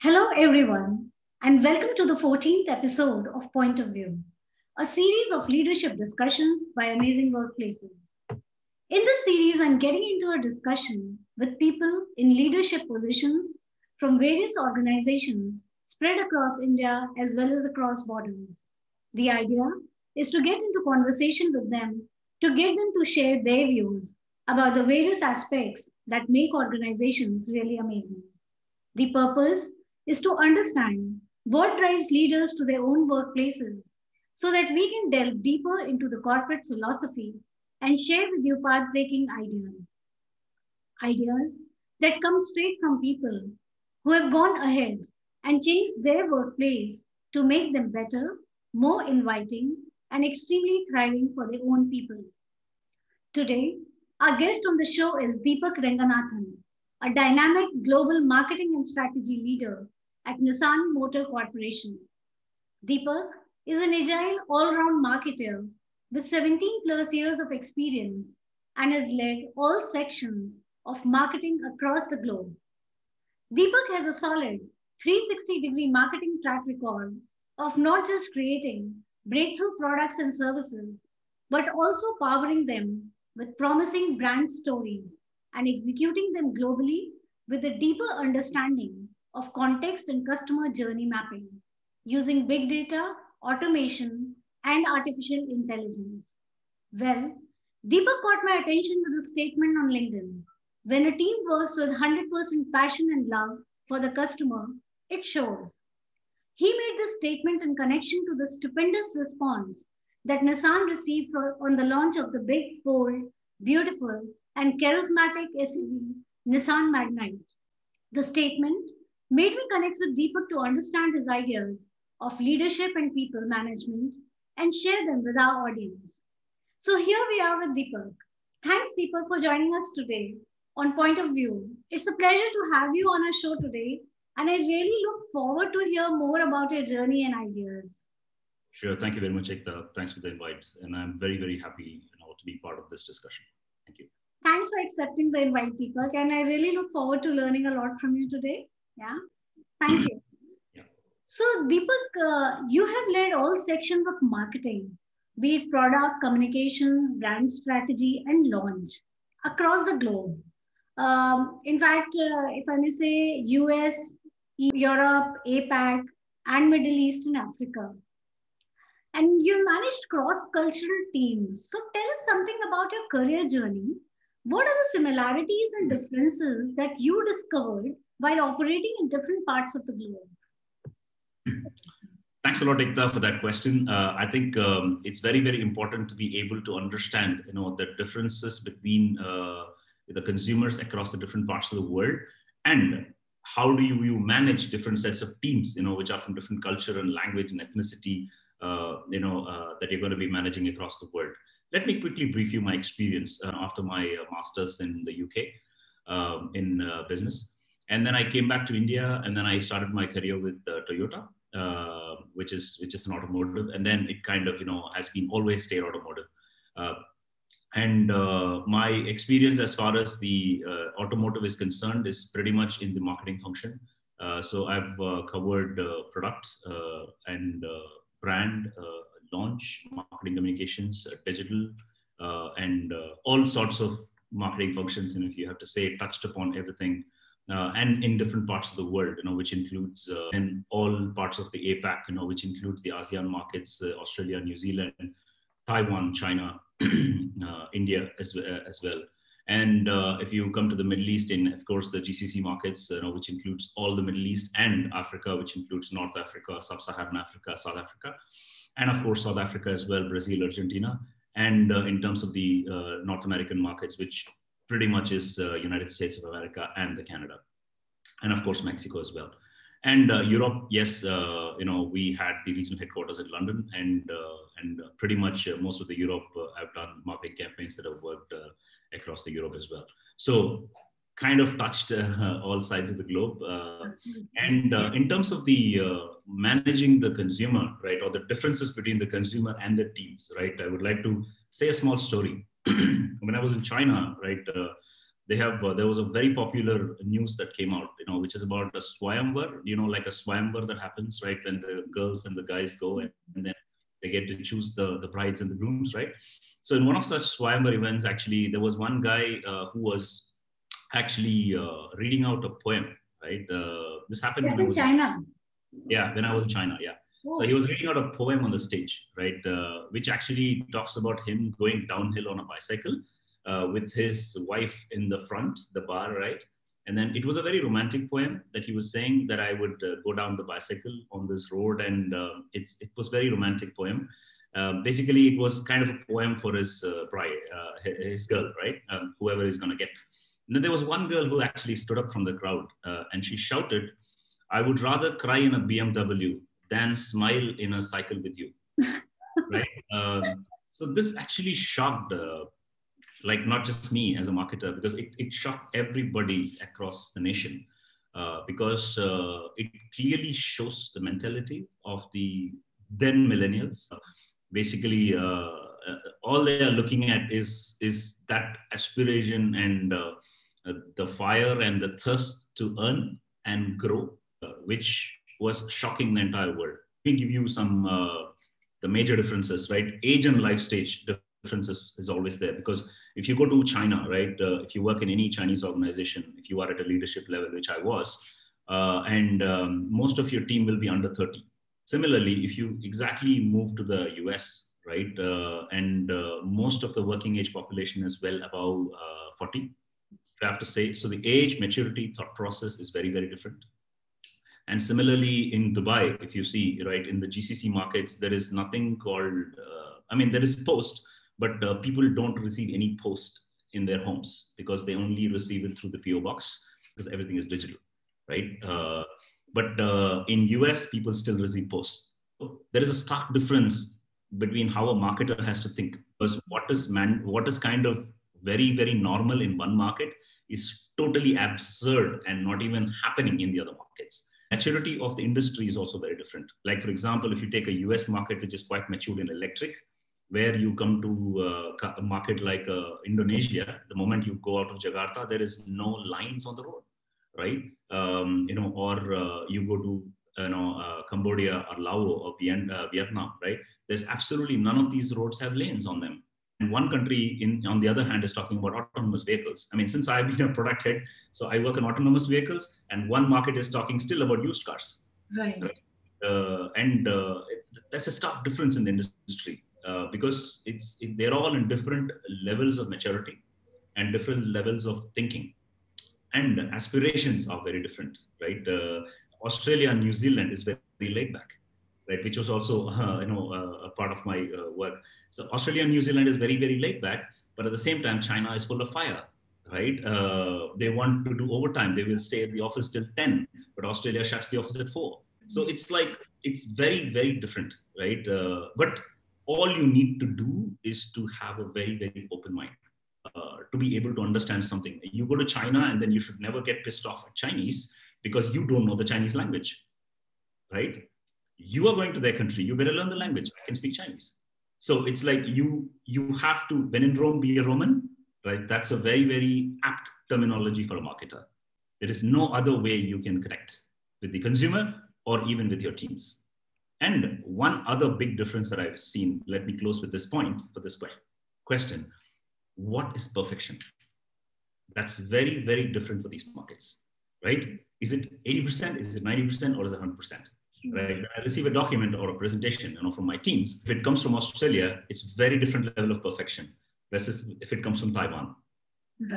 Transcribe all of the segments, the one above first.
Hello, everyone, and welcome to the 14th episode of Point of View, a series of leadership discussions by amazing workplaces. In this series, I'm getting into a discussion with people in leadership positions from various organizations spread across India as well as across borders. The idea is to get into conversation with them to get them to share their views about the various aspects that make organizations really amazing. The purpose is to understand what drives leaders to their own workplaces so that we can delve deeper into the corporate philosophy and share with you path breaking ideas. Ideas that come straight from people who have gone ahead and changed their workplace to make them better, more inviting, and extremely thriving for their own people. Today, our guest on the show is Deepak Renganathan, a dynamic global marketing and strategy leader at Nissan Motor Corporation. Deepak is an agile all round marketer with 17 plus years of experience and has led all sections of marketing across the globe. Deepak has a solid 360-degree marketing track record of not just creating breakthrough products and services, but also powering them with promising brand stories and executing them globally with a deeper understanding of context and customer journey mapping using big data, automation, and artificial intelligence. Well, Deepak caught my attention with a statement on LinkedIn. When a team works with 100% passion and love for the customer, it shows. He made this statement in connection to the stupendous response that Nissan received on the launch of the big, bold, beautiful, and charismatic SUV Nissan Magnite. The statement made me connect with Deepak to understand his ideas of leadership and people management and share them with our audience. So here we are with Deepak. Thanks, Deepak, for joining us today on Point of View. It's a pleasure to have you on our show today, and I really look forward to hear more about your journey and ideas. Sure. Thank you very much, Ekta. Thanks for the invite. And I'm very, very happy to be part of this discussion. Thank you. Thanks for accepting the invite, Deepak. And I really look forward to learning a lot from you today. Yeah. Thank you. Yeah. So, Deepak, you have led all sections of marketing, be it product, communications, brand strategy, and launch across the globe. In fact, if I may say, US, Europe, APAC, and Middle East and Africa. And you managed cross-cultural teams. So tell us something about your career journey. What are the similarities and differences that you discovered while operating in different parts of the globe? Thanks a lot, Ekta, for that question. I think it's very, very important to be able to understand, the differences between the consumers across the different parts of the world, and how do you manage different sets of teams, which are from different culture and language and ethnicity, that you're going to be managing across the world. Let me quickly brief you my experience after my master's in the UK in business. And then I came back to India, and then I started my career with Toyota, which is an automotive. And then it kind of, has been always stayed automotive. My experience as far as the automotive is concerned is pretty much in the marketing function. So I've covered product and brand, launch, marketing communications, digital, and all sorts of marketing functions. And if you have to say, touched upon everything, and in different parts of the world, which includes in all parts of the APAC, which includes the ASEAN markets, Australia, New Zealand, Taiwan, China, India as well. And if you come to the Middle East, in of course the GCC markets, which includes all the Middle East, and Africa, which includes North Africa, Sub-Saharan Africa, South Africa, and of course South Africa as well, Brazil, Argentina, and in terms of the North American markets, which pretty much is United States of America and the Canada, and of course Mexico as well. And Europe, yes, we had the regional headquarters in London, and pretty much most of the Europe, I've done marketing campaigns that have worked across the Europe as well. So kind of touched all sides of the globe. And in terms of the managing the consumer, right, or the differences between the consumer and the teams, right, I would like to say a small story. When I was in China, right, there was a very popular news that came out, which is about a swayamvar, like a swayamvar that happens, right, when the girls and the guys go, and then they get to choose the brides and the grooms, right? So in one of such swayamvar events, actually, there was one guy who was actually reading out a poem, right? This happened That's when I in was China. when I was in China, yeah. Oh. So he was reading out a poem on the stage, right, which actually talks about him going downhill on a bicycle with his wife in the front, the bar, right? And then it was a very romantic poem that he was saying that I would go down the bicycle on this road, and it was very romantic poem. Basically, it was kind of a poem for his bride, his girl, right? Whoever he's going to get. And then there was one girl who actually stood up from the crowd and she shouted, "I would rather cry in a BMW than smile in a cycle with you." Right? So this actually shocked, like not just me as a marketer, because it shocked everybody across the nation, because it clearly shows the mentality of the then millennials. Basically, all they are looking at is that aspiration and the fire and the thirst to earn and grow, which was shocking the entire world. Let me give you some the major differences, right? Age and life stage differences is always there, because if you go to China, right, if you work in any Chinese organization, if you are at a leadership level, which I was, and most of your team will be under 30. Similarly, if you exactly move to the US, right, and most of the working age population is well above 40, I have to say. So the age, maturity, thought process is very, very different. And similarly in Dubai, if you see, right, in the GCC markets, there is nothing called, there is post, but people don't receive any post in their homes because they only receive it through the PO box because everything is digital, right? But in US, people still receive posts. So there is a stark difference between how a marketer has to think, because what is kind of very, very normal in one market is totally absurd and not even happening in the other markets. Maturity of the industry is also very different. Like, for example, if you take a US market, which is quite matured in electric, where you come to a market like Indonesia, the moment you go out of Jakarta, there is no lines on the road, right? Or you go to Cambodia or Laos or Vietnam, right? There's absolutely none of these roads have lanes on them. And one country, on the other hand, is talking about autonomous vehicles. I mean, since I've been a product head, so I work on autonomous vehicles, and one market is talking still about used cars. Right. And that's a stark difference in the industry, because they're all in different levels of maturity and different levels of thinking. And aspirations are very different, right? Australia and New Zealand is very, very laid back, right? Which was also, a part of my work. So Australia and New Zealand is very, very laid back, but at the same time, China is full of fire, right? They want to do overtime. They will stay at the office till 10, but Australia shuts the office at 4. So it's very, very different, right? But all you need to do is to have a very, very open mind. To be able to understand something. You go to China and then you should never get pissed off at Chinese because you don't know the Chinese language, right? You are going to their country, you better learn the language. I can speak Chinese. So it's like you have to, when in Rome, be a Roman, right? That's a very, very apt terminology for a marketer. There is no other way you can connect with the consumer or even with your teams. And one other big difference that I've seen, let me close with this point for this question. What is perfection? That's very, very different for these markets, right? Is it 80%, is it 90%, or is it 100%? Right? When I receive a document or a presentation, from my teams, if it comes from Australia, it's very different level of perfection versus if it comes from Taiwan,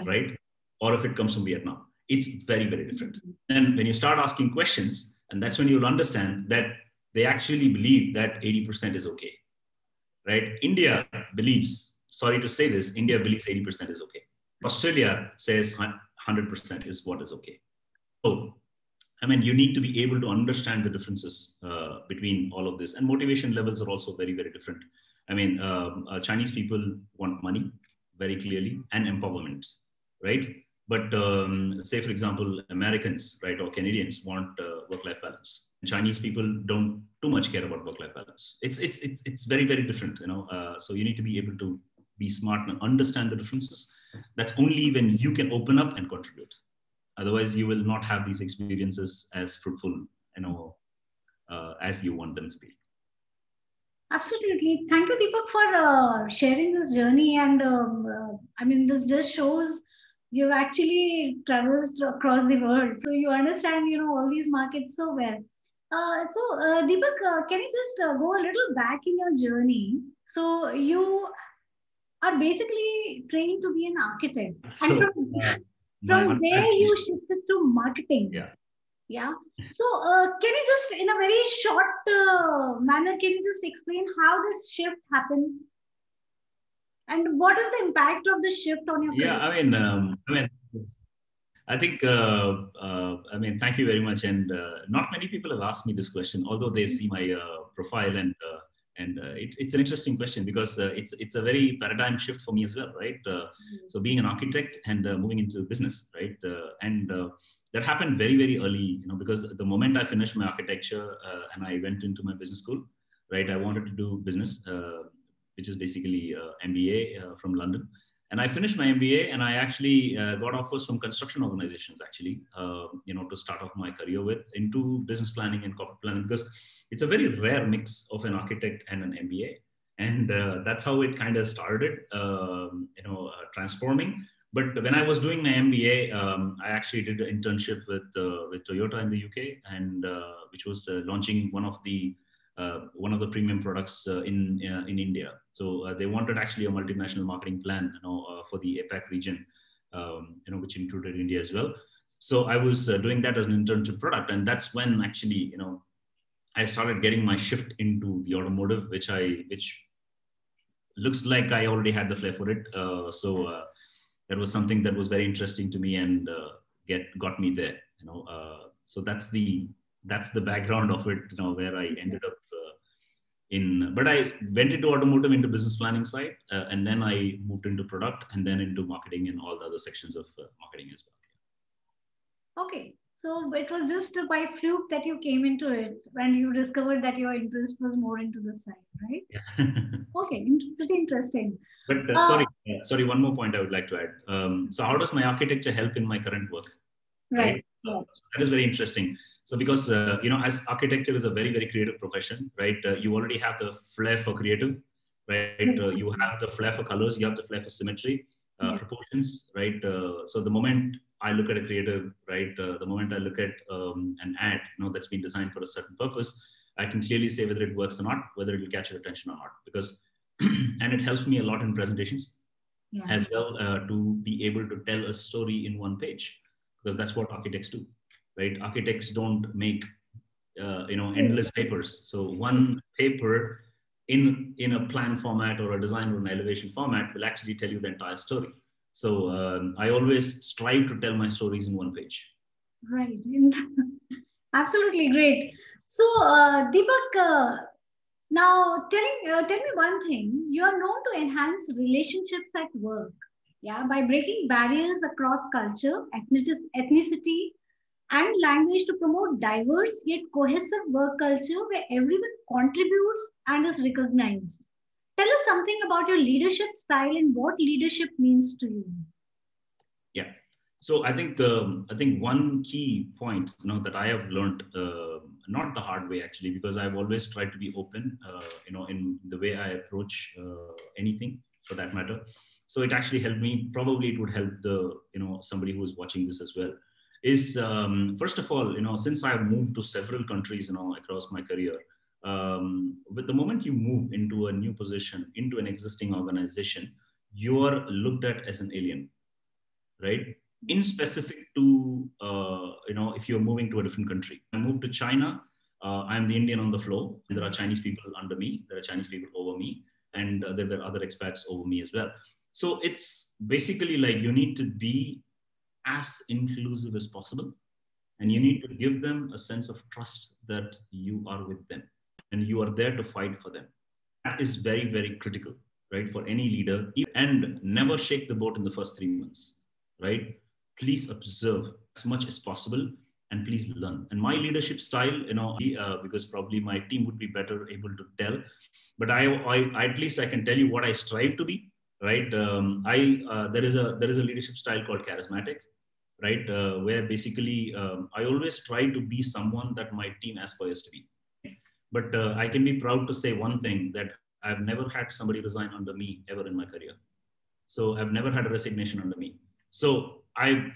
right? Or if it comes from Vietnam, it's very, very different. And when you start asking questions, and that's when you'll understand that they actually believe that 80% is okay, right? India believes, sorry to say this, India believes 80% is okay. Australia says 100% is what is okay. So, you need to be able to understand the differences between all of this. And motivation levels are also very, very different. Chinese people want money very clearly and empowerment, right? But say, for example, Americans, right, or Canadians want work-life balance. Chinese people don't too much care about work-life balance. It's very, very different, So you need to be able to be smart and understand the differences That's only when you can open up and contribute. Otherwise, you will not have these experiences as fruitful, as you want them to be. Absolutely. Thank you, Deepak, for sharing this journey. And I mean, this just shows you've actually traversed across the world. So you understand, all these markets so well. Deepak, can you just go a little back in your journey? So you are basically trained to be an architect. And So, from there, you shifted to marketing. Yeah. Yeah. So, can you just, in a very short manner, can you just explain how this shift happened and what is the impact of the shift on your Yeah, career? I think, thank you very much. And not many people have asked me this question, although they see my profile, and it's an interesting question because it's a very paradigm shift for me as well, right? So being an architect and moving into business, right? That happened very, very early, because the moment I finished my architecture and I went into my business school, right? I wanted to do business, which is basically MBA from London. And I finished my MBA, and I actually got offers from construction organizations, actually, to start off my career with into business planning and corporate planning, because it's a very rare mix of an architect and an MBA. And that's how it kind of started, transforming. But when I was doing my MBA, I actually did an internship with Toyota in the UK, and which was launching one of the premium products in India. So they wanted actually a multinational marketing plan, for the APAC region, which included India as well. So I was doing that as an internship product, and that's when actually, I started getting my shift into the automotive, which looks like I already had the flair for it. So that was something that was very interesting to me and got me there. So that's the background of it. Where I ended up. But I went into automotive, into business planning side, and then I moved into product, and then into marketing and all the other sections of marketing as well. Okay, so it was just by fluke that you came into it when you discovered that your interest was more into this side, right? Yeah. Okay, pretty interesting. But sorry, one more point I would like to add. So how does my architecture help in my current work? Right. So that is very interesting. So because, as architecture is a very, very creative profession, right? You already have the flair for creative, right? You have the flair for colors, you have the flair for symmetry, proportions, right? So the moment I look at a creative, right? The moment I look at an ad, that's been designed for a certain purpose, I can clearly say whether it works or not, whether it will catch your attention or not, because, and it helps me a lot in presentations as well, to be able to tell a story in one page, because that's what architects do. Right? Architects don't make, endless papers. So one paper in a plan format or a design or an elevation format will actually tell you the entire story. So I always strive to tell my stories in one page. Right. Absolutely great. So Deepak, now tell me one thing. You are known to enhance relationships at work, by breaking barriers across culture, ethnicity, and language to promote diverse yet cohesive work culture where everyone contributes and is recognized. Tell us something about your leadership style and what leadership means to you. Yeah. So I think one key point that I have learned, not the hard way actually, because I've always tried to be open, in the way I approach anything for that matter. So it actually helped me. Probably it would help somebody who is watching this as well. Is first of all, since I've moved to several countries, across my career, with the moment you move into a new position, into an existing organization, you are looked at as an alien, right? In specific to, if you're moving to a different country. I moved to China, I'm the Indian on the floor. There are Chinese people under me, there are Chinese people over me, and there were other expats over me as well. So it's basically like you need to be as inclusive as possible, and you need to give them a sense of trust that you are with them and you are there to fight for them. That is very, very critical, right, for any leader. And never shake the boat in the first 3 months, right? Please observe as much as possible and please learn. And my leadership style, because probably my team would be better able to tell, but I at least I can tell you what I strive to be, right? There is a leadership style called charismatic, right? Where basically I always try to be someone that my team aspires to be, right? But I can be proud to say one thing, that I've never had somebody resign under me ever in my career. So I've never had a resignation under me. So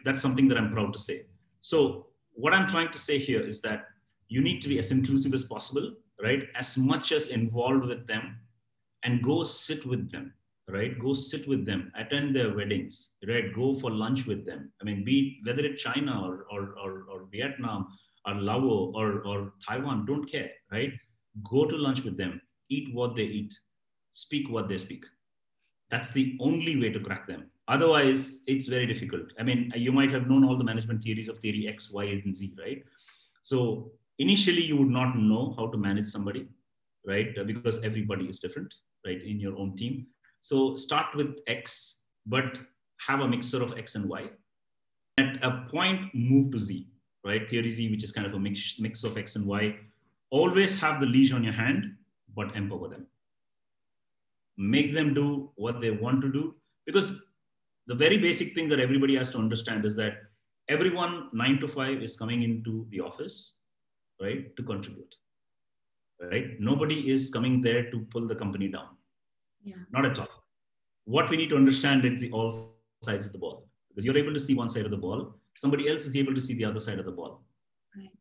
that's something that I'm proud to say. So what I'm trying to say here is that you need to be as inclusive as possible, right? As much as involved with them, and go sit with them, right? Go sit with them, attend their weddings, right? Go for lunch with them. I mean, whether it's China or Vietnam or Laos or Taiwan, don't care, right? Go to lunch with them, eat what they eat, speak what they speak. That's the only way to crack them. Otherwise, it's very difficult. I mean, you might have known all the management theories of theory X, Y, and Z, right? So initially, you would not know how to manage somebody, right? Because everybody is different, right, in your own team. So start with X, but have a mixture of X and Y. At a point, move to Z, right? Theory Z, which is kind of a mix of X and Y. Always have the leash on your hand, but empower them. Make them do what they want to do, because the very basic thing that everybody has to understand is that everyone 9 to 5 is coming into the office, right, to contribute, right? Nobody is coming there to pull the company down. Yeah. Not at all. What we need to understand is all sides of the ball, because you're able to see one side of the ball, somebody else is able to see the other side of the ball,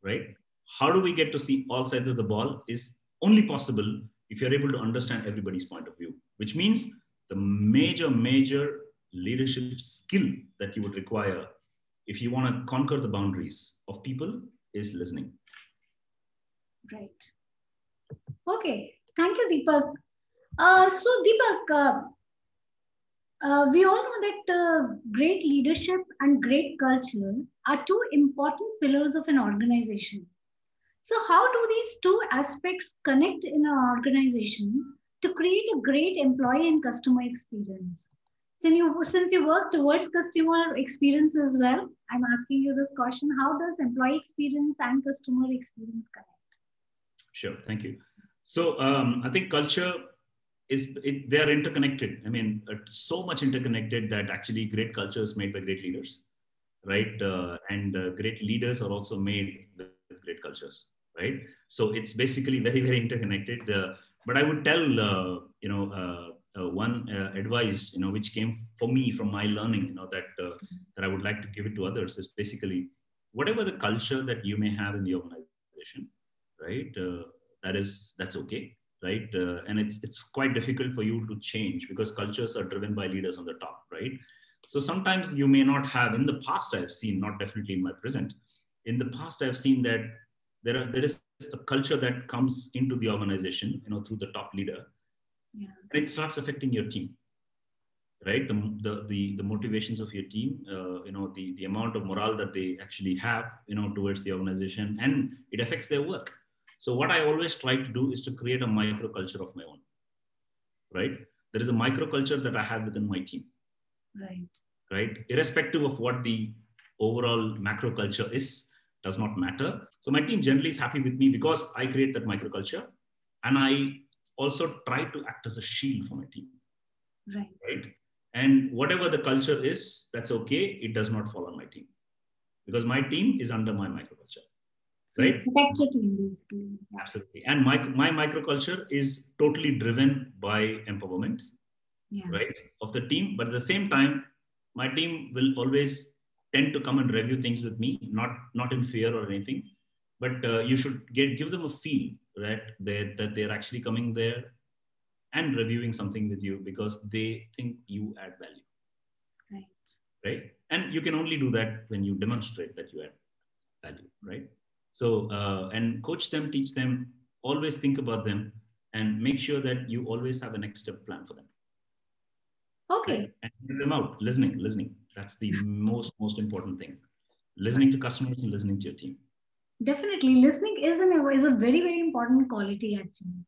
right? How do we get to see all sides of the ball is only possible if you're able to understand everybody's point of view, which means the major leadership skill that you would require if you want to conquer the boundaries of people is listening. Right. Okay. Thank you, Deepak. So, Deepak, we all know that great leadership and great culture are two important pillars of an organization. So, how do these two aspects connect in an organization to create a great employee and customer experience? Since you work towards customer experience as well, I'm asking you this question: how does employee experience and customer experience connect? Sure, thank you. So I think culture they are interconnected. I mean, so much interconnected that actually great culture is made by great leaders, right? And great leaders are also made with great cultures, right? So it's basically very interconnected. But I would tell, one advice, which came for me from my learning, that I would like to give it to others is basically, whatever the culture that you may have in the organization, right? That's okay, right? And it's quite difficult for you to change, because cultures are driven by leaders on the top, right? So sometimes you may not have, in the past I've seen, not definitely in my present, in the past I've seen that there is a culture that comes into the organization, through the top leader, and it starts affecting your team, right? The motivations of your team, the amount of morale that they actually have, towards the organization, and it affects their work. So what I always try to do is to create a microculture of my own, right? There is a microculture that I have within my team, right? Irrespective of what the overall macro culture is, does not matter. So my team generally is happy with me because I create that microculture, and I also try to act as a shield for my team, right? And whatever the culture is, that's okay. It does not fall on my team, because my team is under my microculture. So right? Protect your team, basically. Absolutely. And my microculture is totally driven by empowerment, right, of the team. But at the same time, my team will always tend to come and review things with me, not in fear or anything, but you should give them a feel, right, that they're actually coming there and reviewing something with you because they think you add value, right? And you can only do that when you demonstrate that you add value, right? So, and coach them, teach them, always think about them, and make sure that you always have a next step plan for them. Okay. Right? And get them out, listening. That's the most important thing. Listening to customers and listening to your team. Definitely. Listening is a very important quality, actually.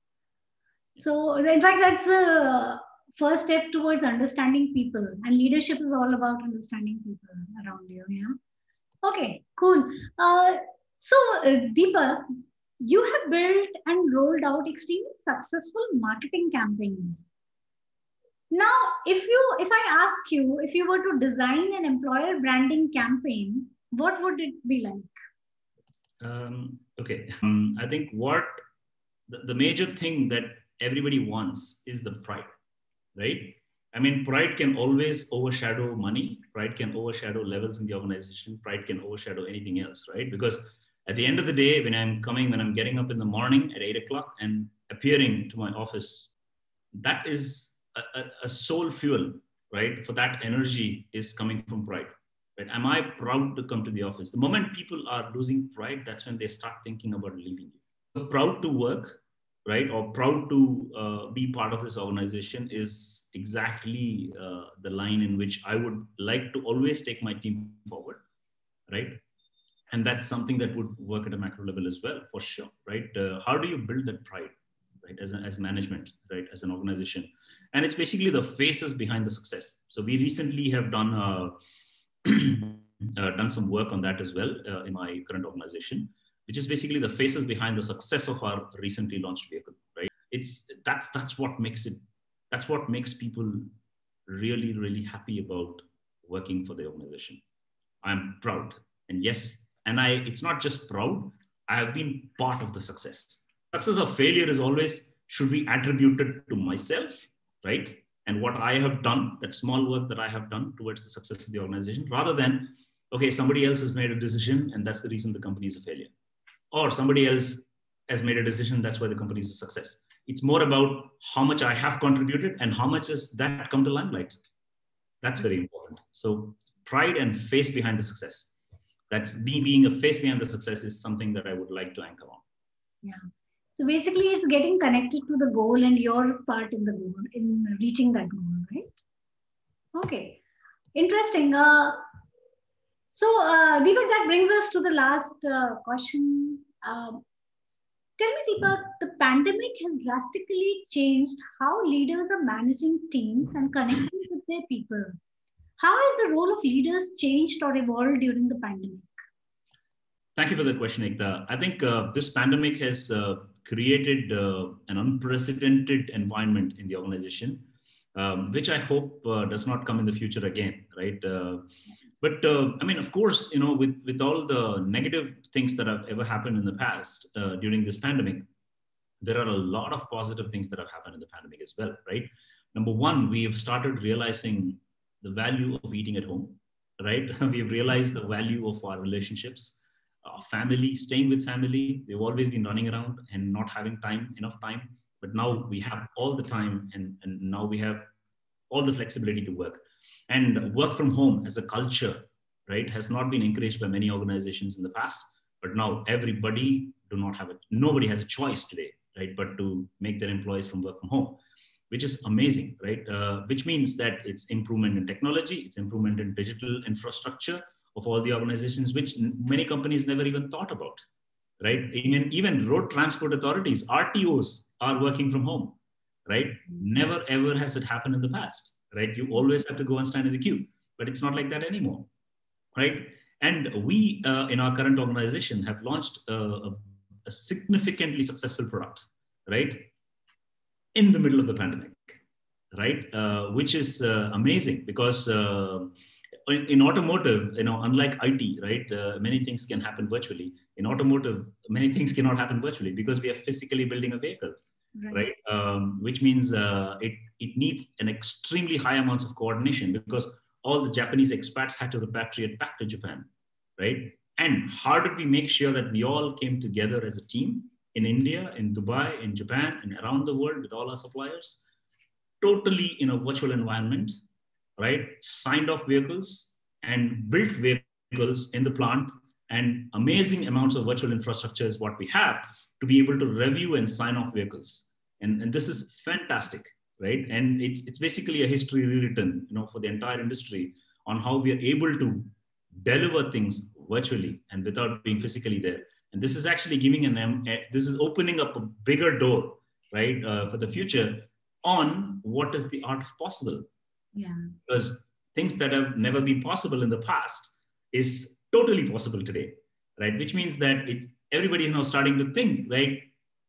So, in fact, that's a first step towards understanding people. And leadership is all about understanding people around you. Yeah. Okay, cool. So, Deepak, you have built and rolled out extremely successful marketing campaigns. Now, if I ask you, if you were to design an employer branding campaign, what would it be like? Okay. I think what the major thing that everybody wants is the pride, right? I mean, pride can always overshadow money. Pride can overshadow levels in the organization. Pride can overshadow anything else, right? Because at the end of the day, when I'm getting up in the morning at 8 o'clock and appearing to my office, that is a soul fuel, right? For that energy is coming from pride. Right? Am I proud to come to the office? The moment people are losing pride, that's when they start thinking about leaving you. So proud to work, right? Or proud to be part of this organization is exactly the line in which I would like to always take my team forward, right? And that's something that would work at a macro level as well, for sure, right? How do you build that pride, right? As management, right? As an organization, and it's basically the faces behind the success. So we recently have done done some work on that as well in my current organization, which is basically the faces behind the success of our recently launched vehicle, right? That's what makes it. That's what makes people really, really happy about working for the organization. I'm proud. And yes, and it's not just proud, I have been part of the success. Success or failure is always should be attributed to myself, right? And what I have done, that small work that I have done towards the success of the organization, rather than, okay, somebody else has made a decision and that's the reason the company is a failure. Or somebody else has made a decision, that's why the company is a success. It's more about how much I have contributed and how much has that come to limelight. That's very important. So pride and face behind the success. That's me being a face behind the success is something that I would like to anchor on. Yeah. So basically, it's getting connected to the goal and your part in the goal, in reaching that goal, right? Okay. Interesting. Deepak, that brings us to the last question. Tell me, Deepak, the pandemic has drastically changed how leaders are managing teams and connecting with their people. How has the role of leaders changed or evolved during the pandemic? Thank you for the question, Ekta. I think this pandemic has created an unprecedented environment in the organization, which I hope does not come in the future again, right? But I mean, of course, with all the negative things that have ever happened in the past during this pandemic, there are a lot of positive things that have happened in the pandemic as well, right? Number one, we have started realizing the value of eating at home, right? We have realized the value of our relationships, family, staying with family. We've always been running around and not having enough time. But now we have all the time and now we have all the flexibility to work. And work from home as a culture, right, has not been encouraged by many organizations in the past. But now nobody has a choice today, right, but to make their employees from work from home, which is amazing, right? Which means that it's improvement in technology, it's improvement in digital infrastructure of all the organizations, which many companies never even thought about, right? Even road transport authorities, RTOs, are working from home, right? Never ever has it happened in the past, right? You always have to go and stand in the queue, but it's not like that anymore, right? And we, in our current organization, have launched a significantly successful product, right? In the middle of the pandemic, right? Which is amazing because in automotive, unlike IT, right? Many things can happen virtually. In automotive, many things cannot happen virtually because we are physically building a vehicle, right? Which means it needs an extremely high amounts of coordination because all the Japanese expats had to repatriate back to Japan, right? And how did we make sure that we all came together as a team in India, in Dubai, in Japan, and around the world with all our suppliers, totally in a virtual environment, right? Signed off vehicles and built vehicles in the plant, and amazing amounts of virtual infrastructure is what we have to be able to review and sign off vehicles. And this is fantastic, right? And it's basically a history rewritten, for the entire industry on how we are able to deliver things virtually and without being physically there. And this is actually this is opening up a bigger door, right, for the future on what is the art of possible. Yeah. Because things that have never been possible in the past is totally possible today, right? Which means that everybody is now starting to think, right?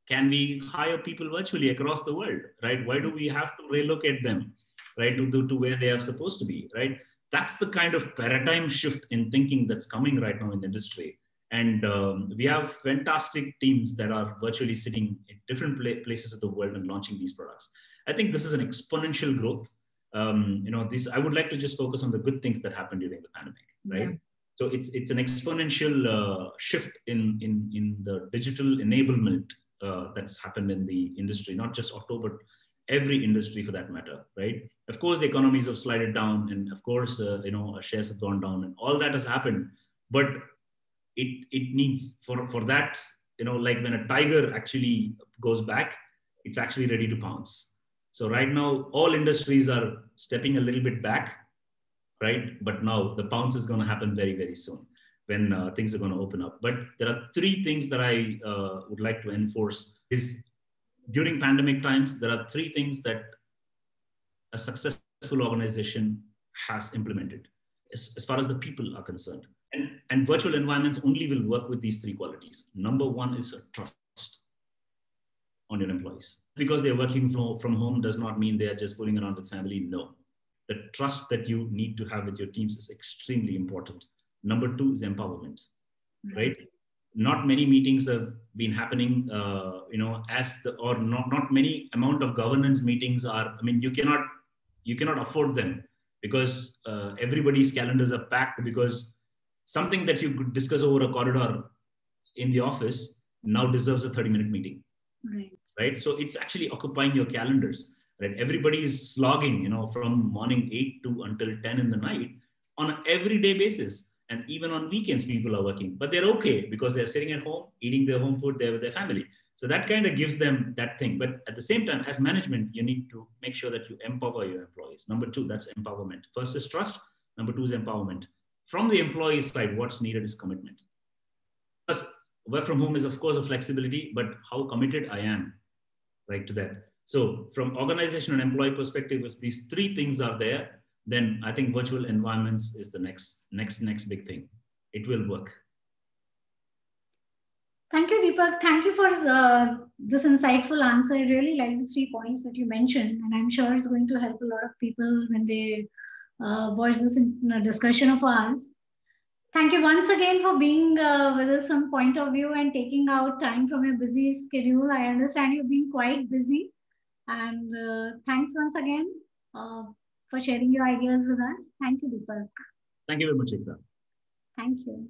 Can we hire people virtually across the world, right? Why do we have to relocate them? right, to where they are supposed to be, right? That's the kind of paradigm shift in thinking that's coming right now in the industry. And we have fantastic teams that are virtually sitting in different places of the world and launching these products. I think this is an exponential growth. I would like to just focus on the good things that happened during the pandemic, right? Yeah. So it's an exponential shift in the digital enablement that's happened in the industry, not just auto, but every industry for that matter, right? Of course, the economies have slided down, and of course, shares have gone down, and all that has happened. But it needs for that, like when a tiger actually goes back, it's actually ready to pounce. So right now, all industries are stepping a little bit back, right? But now the pounce is going to happen very, very soon when things are going to open up. But there are three things that I would like to enforce is during pandemic times, there are three things that a successful organization has implemented as far as the people are concerned. And virtual environments only will work with these three qualities. Number one is a trust on your employees. Because they're working from home does not mean they are just fooling around with family. No. The trust that you need to have with your teams is extremely important. Number two is empowerment, right? Not many meetings have been happening, not many amount of governance meetings are, you cannot afford them because everybody's calendars are packed because something that you could discuss over a corridor in the office now deserves a 30-minute meeting, right? So it's actually occupying your calendars, right? Everybody is slogging, from morning 8 to until 10 in the night on an everyday basis. And even on weekends, people are working, but they're okay because they're sitting at home, eating their home food there with their family. So that kind of gives them that thing. But at the same time, as management, you need to make sure that you empower your employees. Number two, that's empowerment. First is trust. Number two is empowerment. From the employee side, what's needed is commitment. Plus, work from home is, of course, a flexibility, but how committed I am, right, to that. So from organization and employee perspective, if these three things are there, then I think virtual environments is the next big thing. It will work. Thank you, Deepak. Thank you for this insightful answer. I really like the 3 points that you mentioned, and I'm sure it's going to help a lot of people when they watch this discussion of ours. Thank you once again for being with us on Point of View and taking out time from your busy schedule. I understand you've been quite busy, and thanks once again for sharing your ideas with us. Thank you, Deepak. Thank you very much, Ekta. Thank you.